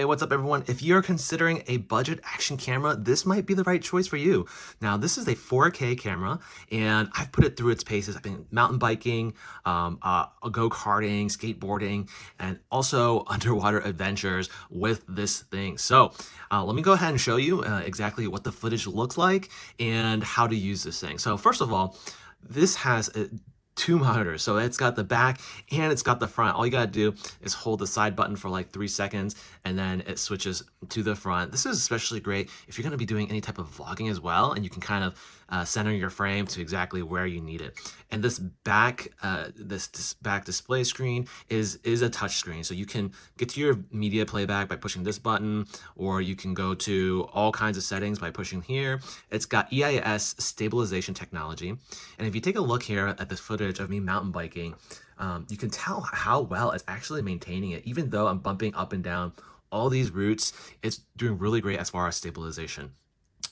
what's up everyone? If you're considering a budget action camera, this might be the right choice for you. Now, this is a 4K camera, and I've put it through its paces. I've been mountain biking, go-karting, skateboarding, and also underwater adventures with this thing. So let me go ahead and show you exactly what the footage looks like and how to use this thing. So first of all, this has two monitors. So it's got the back and it's got the front. All you gotta do is hold the side button for like 3 seconds and then it switches to the front. This is especially great if you're gonna be doing any type of vlogging as well, and you can kind of center your frame to exactly where you need it. And this back back display screen is a touch screen. So you can get to your media playback by pushing this button, or you can go to all kinds of settings by pushing here. It's got EIS stabilization technology. And if you take a look here at this footage of me mountain biking, you can tell how well it's actually maintaining it. Even though I'm bumping up and down all these routes, it's doing really great as far as stabilization.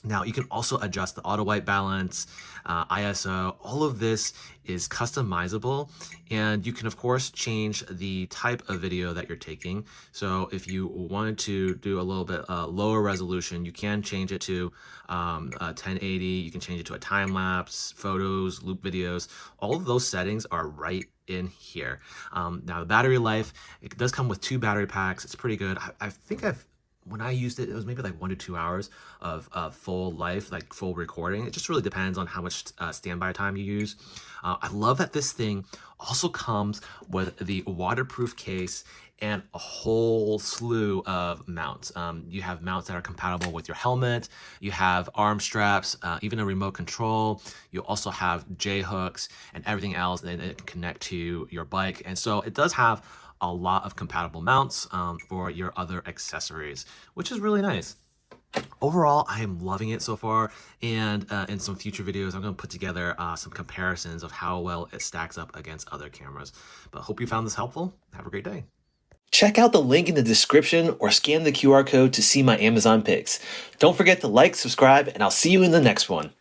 Now, you can also adjust the auto white balance, ISO. All of this is customizable, and you can, of course, change the type of video that you're taking. So if you wanted to do a little bit lower resolution, you can change it to 1080. You can change it to a time lapse, photos, loop videos. All of those settings are right in here. Now, the battery life, it does come with 2 battery packs. It's pretty good. I think when I used it, it was maybe like 1 to 2 hours of full life, like full recording. It just really depends on how much standby time you use. I love that this thing also comes with the waterproof case and a whole slew of mounts. You have mounts that are compatible with your helmet. You have arm straps, even a remote control. You also have J hooks and everything else that it can connect to your bike. And so it does have a lot of compatible mounts for your other accessories, which is really nice. Overall, I am loving it so far, and in some future videos, I'm going to put together some comparisons of how well it stacks up against other cameras. But hope you found this helpful. Have a great day. Check out the link in the description or scan the QR code to see my Amazon picks. Don't forget to like, subscribe, and I'll see you in the next one.